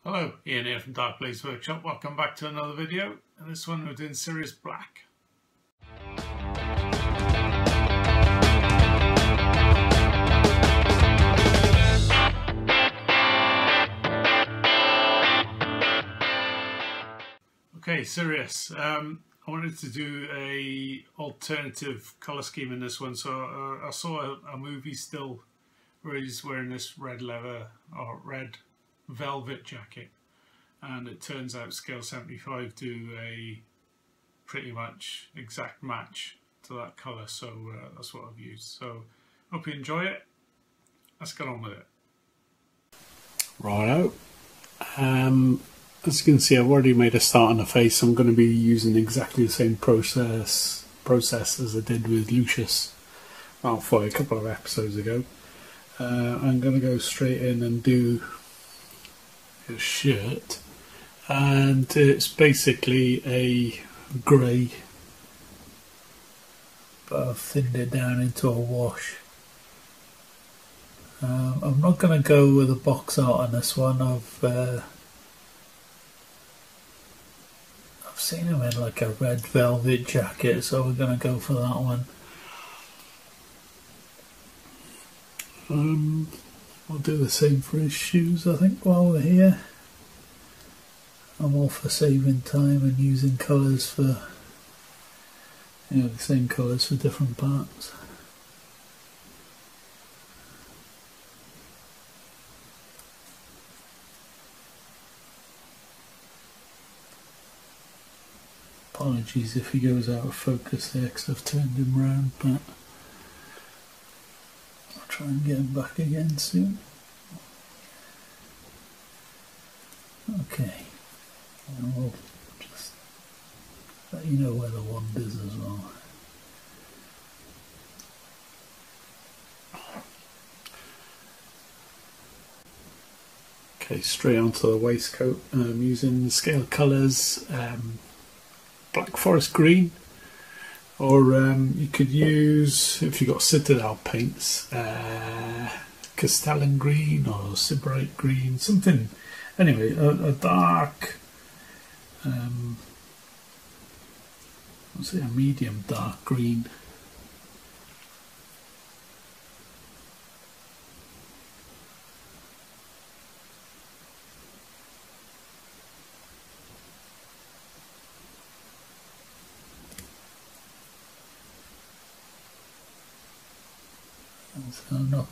Hello, Ian here from Dark Blaze Workshop. Welcome back to another video. And this one we're doing Sirius Black. Okay, Sirius. I wanted to do a alternative colour scheme in this one. So I saw a movie still where he's wearing this red leather or red velvet jacket, and it turns out scale 75 do a pretty much exact match to that colour, so that's what I've used. So hope you enjoy it. Let's get on with it. Righto. As you can see, I've already made a start on the face. I'm going to be using exactly the same process as I did with Lucius for a couple of episodes ago. I'm going to go straight in and do a shirt, and it's basically a grey, but I've thinned it down into a wash. I'm not going to go with a box art on this one. I've seen him in like a red velvet jacket, so we're going to go for that one. I'll do the same for his shoes, I think, while we're here. I'm all for saving time and using colours for, the same colours for different parts. Apologies if he goes out of focus there because I've turned him round, but I'll try and get him back again soon. Okay, and we'll just let you know where the wand is as well. Okay, straight onto the waistcoat. I'm using the scale colours, Black Forest Green, or you could use, if you've got Citadel paints, Castellan Green or Sybarite Green, something. Anyway, a dark, what's it, a medium dark green. So I'm not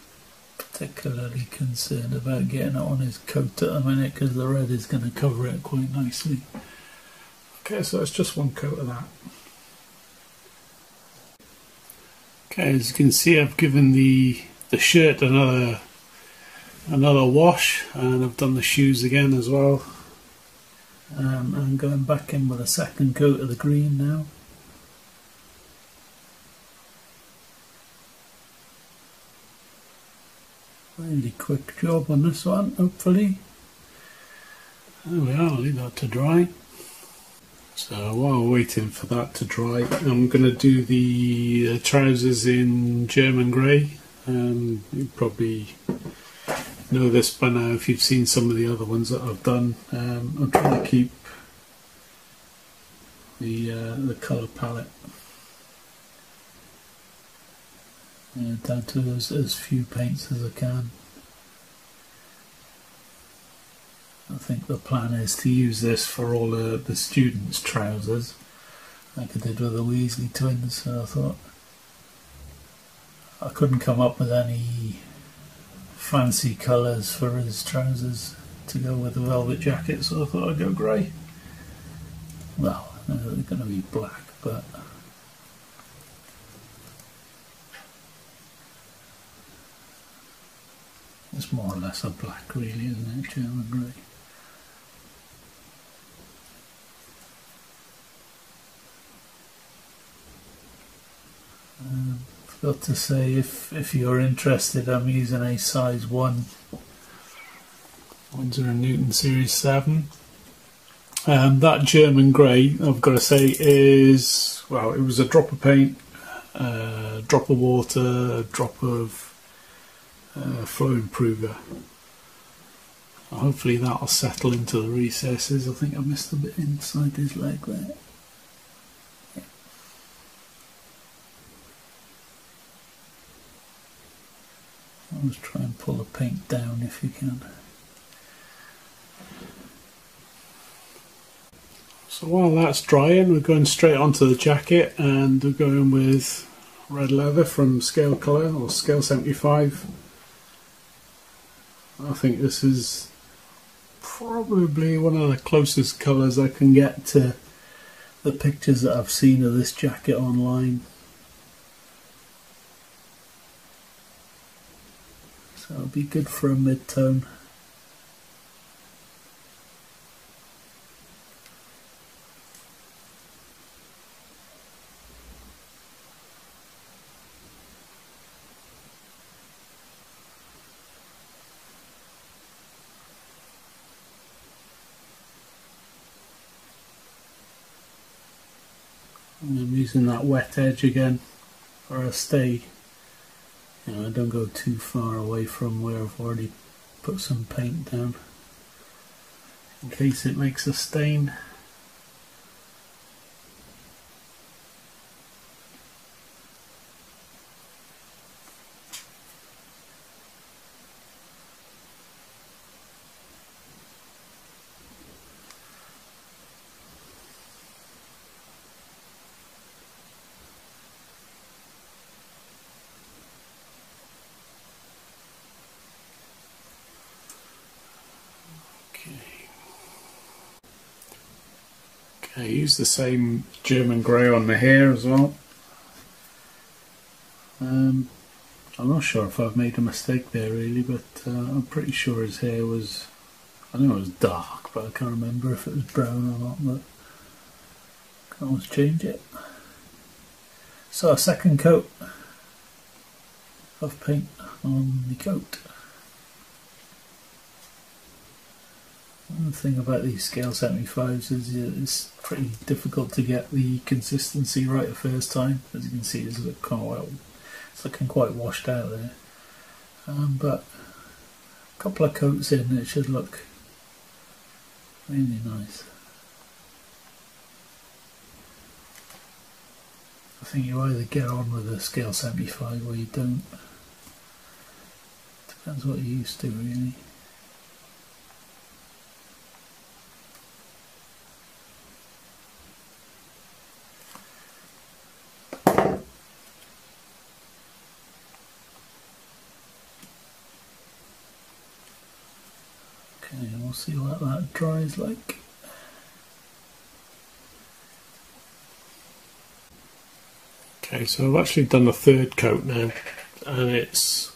particularly concerned about getting it on his coat at the minute because the red is going to cover it quite nicely. Okay, so it's just one coat of that. Okay, as you can see, I've given the shirt another wash, and I've done the shoes again as well. I'm going back in with a second coat of the green now. Really quick job on this one, hopefully. There we are, I'll leave that to dry. So while we're waiting for that to dry, I'm going to do the trousers in German grey. You probably know this by now if you've seen some of the other ones that I've done. I'm trying to keep the colour palette down to as few paints as I can. I think the plan is to use this for all the students' trousers, like I did with the Weasley twins, so I thought I couldn't come up with any fancy colours for his trousers to go with the velvet jacket, so I thought I'd go grey. Well, they're going to be black, but it's more or less a black, really, isn't it? German grey. Forgot to say, if you're interested, I'm using a size 1 Winsor & Newton Series 7. That German grey, I've got to say, is, well, it was a drop of paint, a drop of water, a drop of flow improver. Hopefully that'll settle into the recesses. I think I missed a bit inside his leg there. Always try and pull the paint down if you can. So while that's drying, we're going straight onto the jacket, and we're going with red leather from Scale Colour or Scale 75. I think this is probably one of the closest colours I can get to the pictures that I've seen of this jacket online. So it'll be good for a mid-tone. I'm using that wet edge again for a stay. You know, I don't go too far away from where I've already put some paint down in case it makes a stain. I use the same German grey on the hair as well. I'm not sure if I've made a mistake there really, but I'm pretty sure his hair was, I know it was dark, but I can't remember if it was brown or not, but I can always change it. So a second coat of paint on the coat. One thing about these Scale 75s is it's pretty difficult to get the consistency right the first time. As you can see, it's looking quite washed out there. But a couple of coats in, it should look really nice. I think you either get on with a Scale 75 or you don't. Depends what you're used to really. Okay, we'll see what that dries like. Okay, so I've actually done a third coat now, and it's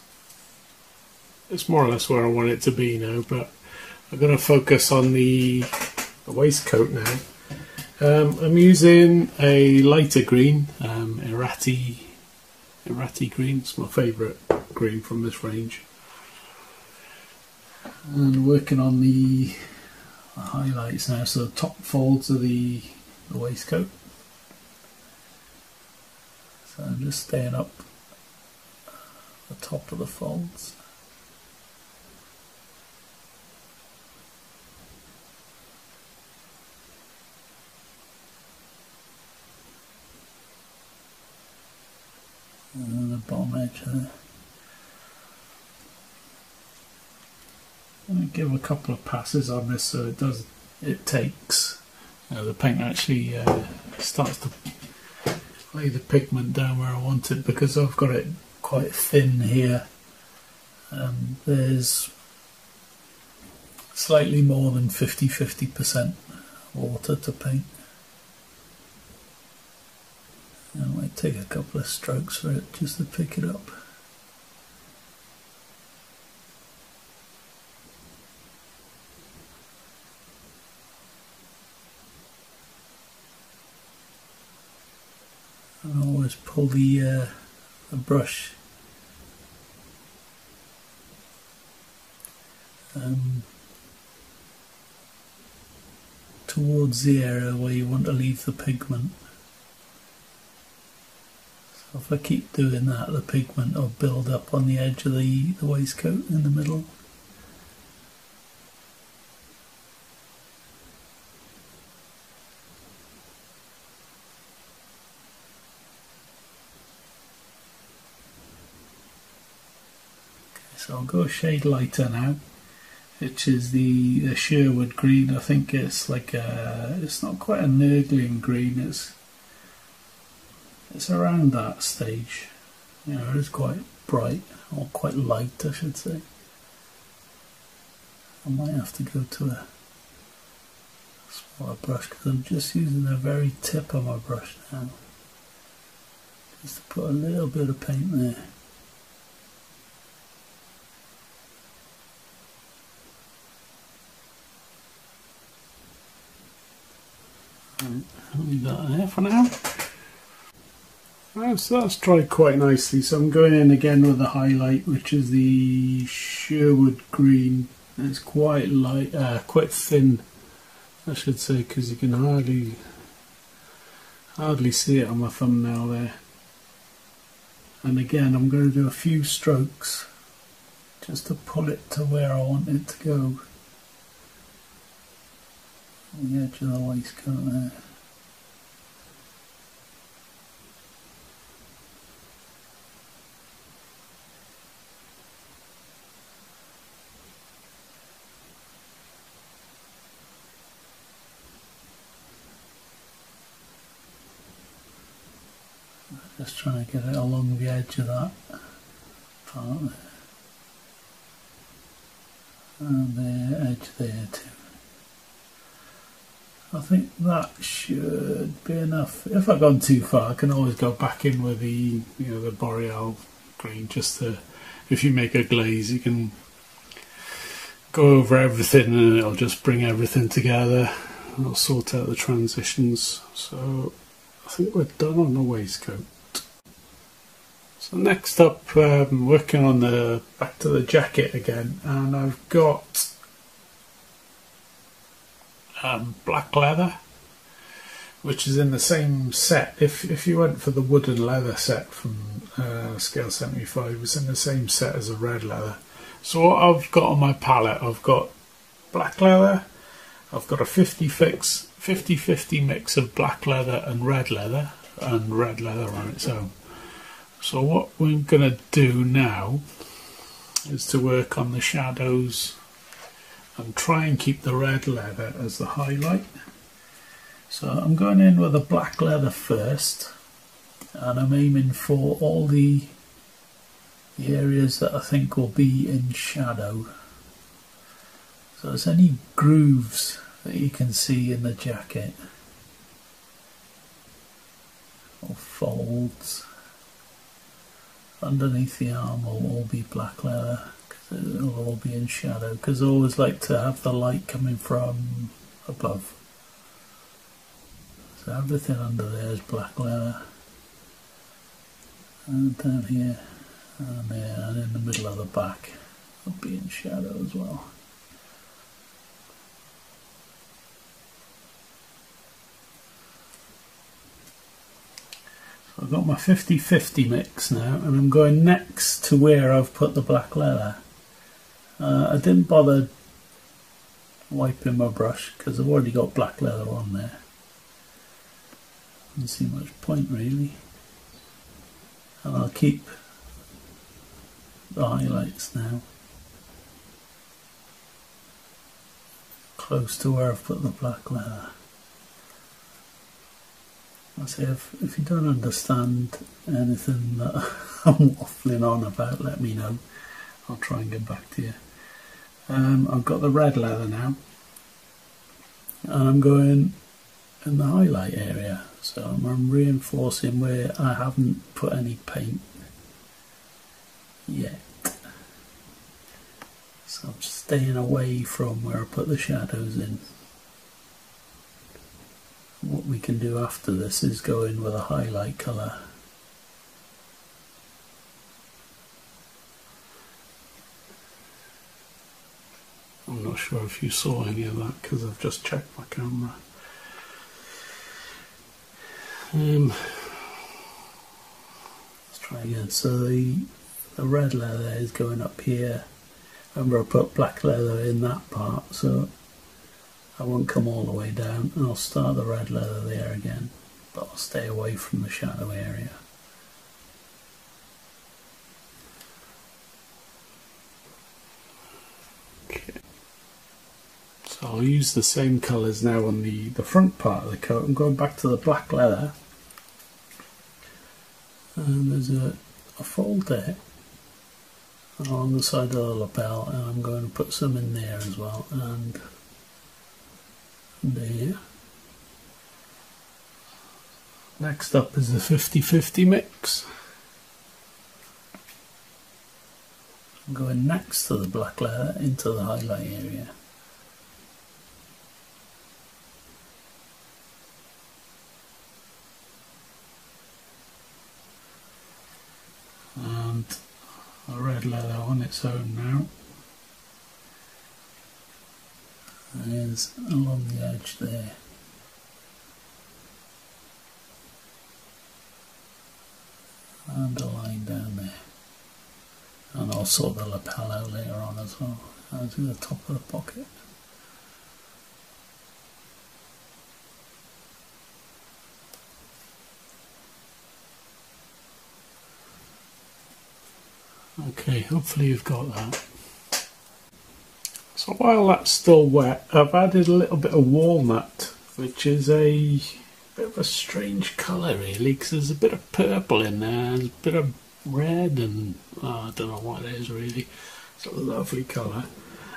more or less where I want it to be now, but I'm going to focus on the waistcoat now. I'm using a lighter green, Irati green. It's my favourite green from this range. And working on the highlights now, so the top folds of the waistcoat. So I'm just staying up the top of the folds. And the bottom edge there. I'm going to give a couple of passes on this so it takes, the paint actually starts to lay the pigment down where I want it, because I've got it quite thin here. There's slightly more than 50% water to paint. I might take a couple of strokes for it just to pick it up. And always pull the brush towards the area where you want to leave the pigment. So if I keep doing that, the pigment will build up on the edge of the waistcoat in the middle. So I'll go a shade lighter now, which is the Sherwood green. I think it's like it's not quite a nurgling green, it's around that stage. You know, it is quite bright, or quite light I should say. I might have to go to a smaller brush because I'm just using the very tip of my brush now. Just to put a little bit of paint there. I'll leave that there for now. So that's dried quite nicely, so I'm going in again with the highlight, which is the Sherwood green. It's quite light, quite thin I should say, because you can hardly see it on my thumbnail there. And again I'm going to do a few strokes just to pull it to where I want it to go. On the edge of the waistcoat there. Just trying to get it along the edge of that part there. And the edge there too. I think that should be enough. If I've gone too far, I can always go back in with the the Boreal green, just to, if you make a glaze, you can go over everything and it'll just bring everything together. It'll sort out the transitions. So I think we're done on the waistcoat. So next up, working on the back to the jacket again, and I've got black leather, which is in the same set. If you went for the wooden leather set from scale 75, it's in the same set as a red leather. So what I've got on my palette, I've got black leather, I've got a 50-50 mix of black leather and red leather on its own. So what we're going to do now is to work on the shadows and try and keep the red leather as the highlight. So I'm going in with a black leather first, and I'm aiming for all the areas that I think will be in shadow. So there's any grooves that you can see in the jacket, or folds. Underneath the arm will all be black leather, because it'll all be in shadow, because I always like to have the light coming from above. So everything under there is black leather, and down here and there, and in the middle of the back will be in shadow as well. I've got my 50-50 mix now, and I'm going next to where I've put the black leather. I didn't bother wiping my brush because I've already got black leather on there. Doesn't see much point really. And I'll keep the highlights now close to where I've put the black leather. I say, if you don't understand anything that I'm waffling on about, let me know. I'll try and get back to you. I've got the red leather now, and I'm going in the highlight area. So I'm reinforcing where I haven't put any paint yet. So I'm staying away from where I put the shadows in. What we can do after this is go in with a highlight colour. I'm not sure if you saw any of that because I've just checked my camera. Let's try again. So the red leather is going up here. Remember, I put black leather in that part, so I won't come all the way down. I'll start the red leather there again, but I'll stay away from the shadow area. So I'll use the same colours now on the front part of the coat. I'm going back to the black leather. And there's a fold there along the side of the lapel, and I'm going to put some in there as well, and there. Next up is the 50-50 mix. I'm going next to the black leather into the highlight area. And a red leather on its own now. Is along the edge there. And a line down there. And I'll sort the lapel out later on as well. I'll do the top of the pocket. Okay, hopefully you've got that. So while that's still wet, I've added a little bit of walnut, which is a bit of a strange colour really, because there's a bit of purple in there, there's a bit of red, and I don't know what it is really. It's a lovely colour.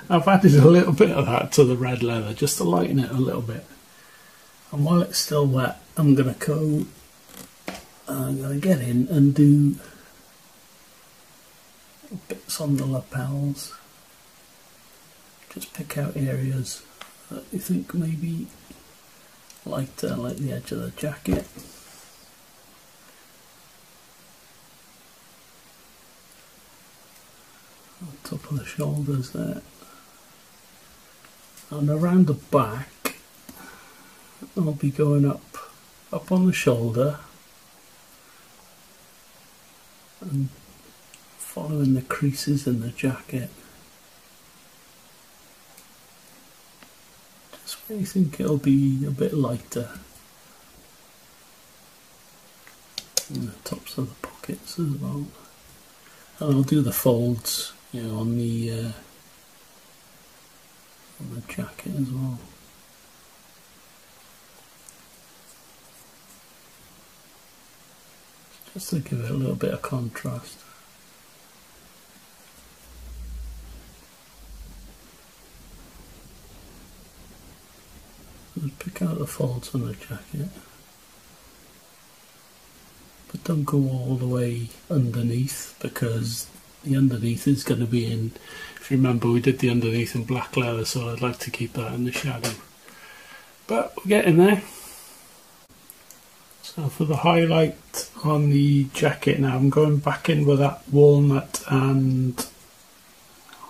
I've added a little bit of that to the red leather just to lighten it a little bit. And while it's still wet, I'm going to get in and do bits on the lapels. Just pick out areas that you think maybe lighter, like the edge of the jacket. On top of the shoulders there. And around the back, I'll be going up on the shoulder and following the creases in the jacket. Just where you think it'll be a bit lighter. And the tops of the pockets as well. And I'll do the folds, you know, on the jacket as well. Just to give it a little bit of contrast. Just pick out the folds on the jacket, but don't go all the way underneath, because the underneath is going to be in, if you remember we did the underneath in black leather, so I'd like to keep that in the shadow, but we're getting there. So for the highlight on the jacket now, I'm going back in with that walnut and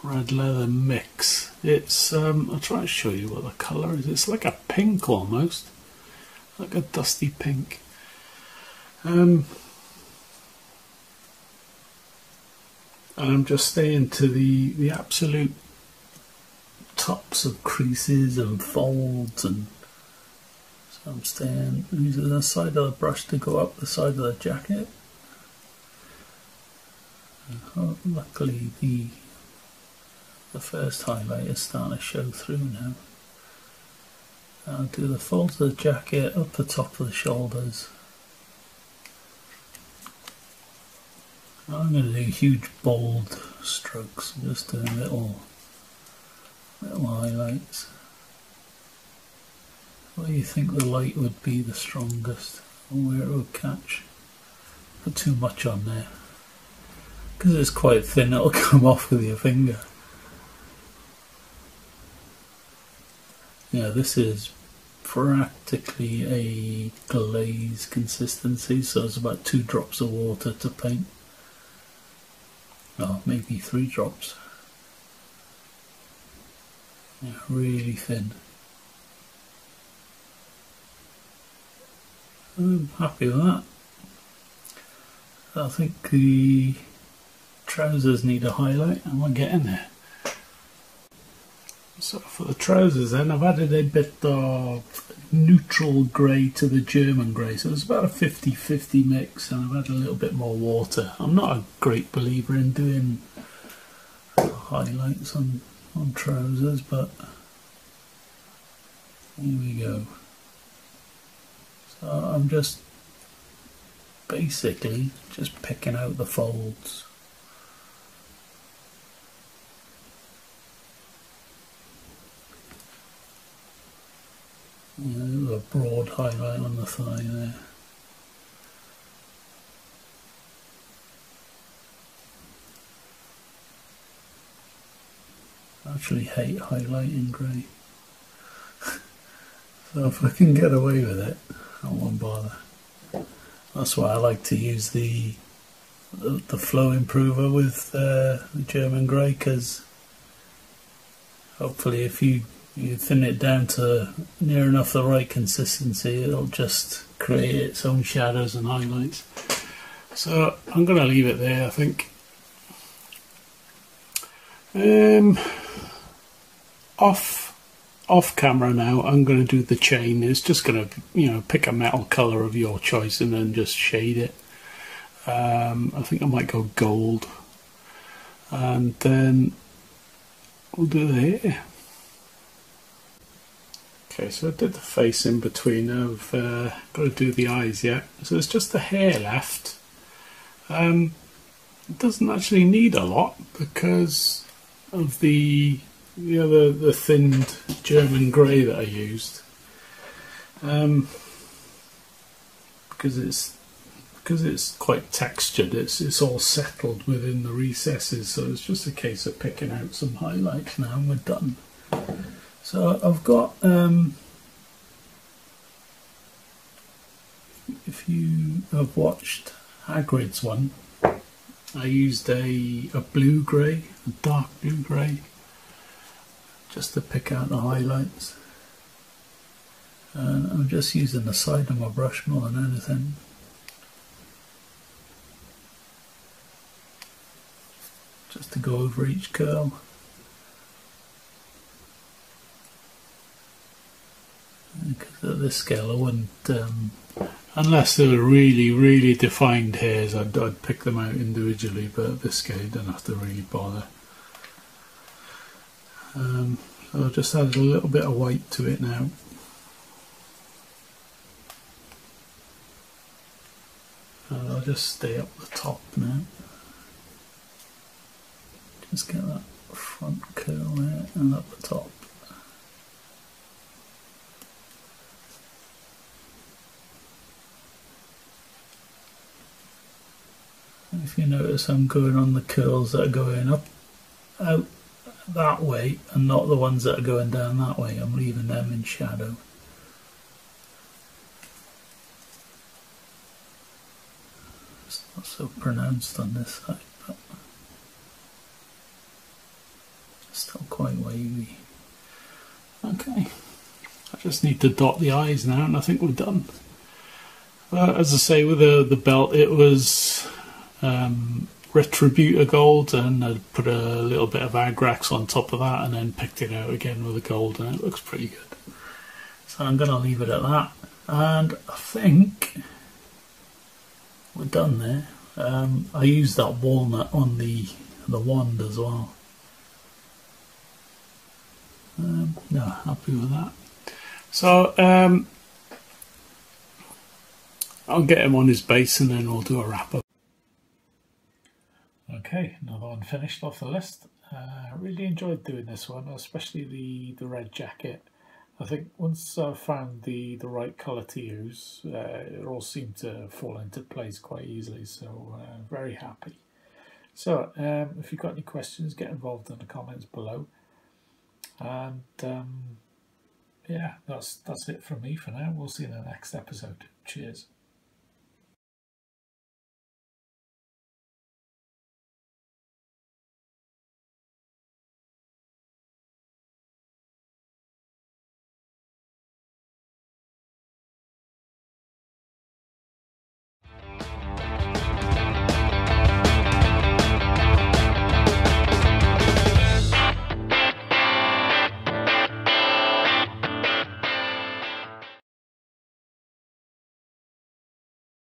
red leather mix. It's I'll try to show you what the colour is. It's like a pink almost, like a dusty pink. And I'm just staying to the absolute tops of creases and folds, and so I'm staying using the side of the brush to go up the side of the jacket. Luckily the first highlight is starting to show through now. I'll do the folds of the jacket up the top of the shoulders. I'm going to do huge bold strokes, just doing little highlights. Where you think the light would be the strongest, or where it would catch. Put too much on there, because it's quite thin, it'll come off with your finger. Yeah, this is practically a glaze consistency, so it's about 2 drops of water to paint. Oh, maybe 3 drops. Yeah, really thin. I'm happy with that. I think the trousers need a highlight, and we're getting there. So for the trousers then, I've added a bit of neutral grey to the German grey, so it's about a 50-50 mix, and I've added a little bit more water. I'm not a great believer in doing highlights on on trousers, but here we go. So I'm just basically just picking out the folds. A broad highlight on the thigh there. I actually hate highlighting grey. So if I can get away with it, I won't bother. That's why I like to use the flow improver with the German grey, because hopefully if you thin it down to near enough the right consistency, it'll just create its own shadows and highlights. So I'm going to leave it there, I think. Off camera now, I'm going to do the chain. It's just going to, you know, pick a metal colour of your choice and then just shade it. I think I might go gold, and then we'll do the hair. Okay, so I did the face in between. I've got to do the eyes yet. So it's just the hair left. It doesn't actually need a lot because of the thinned German grey that I used. Because it's quite textured. It's all settled within the recesses. So it's just a case of picking out some highlights now, and we're done. So I've got, if you have watched Hagrid's one, I used a blue grey, a dark blue grey, just to pick out the highlights. And I'm just using the side of my brush more than anything. Just to go over each curl. Because at this scale I wouldn't, unless they were really, really defined hairs, I'd pick them out individually, but at this scale you don't have to really bother. So I'll just add a little bit of white to it now. And I'll just stay up the top now. Just get that front curl there and up the top. If you notice, I'm going on the curls that are going out that way and not the ones that are going down that way. I'm leaving them in shadow. It's not so pronounced on this side, but it's still quite wavy. Okay, I just need to dot the eyes now and I think we're done. As I say, with the belt, it was Retarder gold, and I put a little bit of Agrax on top of that and then picked it out again with the gold, and it looks pretty good. So I'm going to leave it at that, and I think we're done there. I used that walnut on the wand as well. No, happy with that. So I'll get him on his base and then we'll do a wrap up. Okay, another one finished off the list. I really enjoyed doing this one, especially the red jacket. I think once I found the right colour to use, it all seemed to fall into place quite easily, so very happy. So if you've got any questions, get involved in the comments below. And yeah, that's it from me for now. We'll see you in the next episode. Cheers.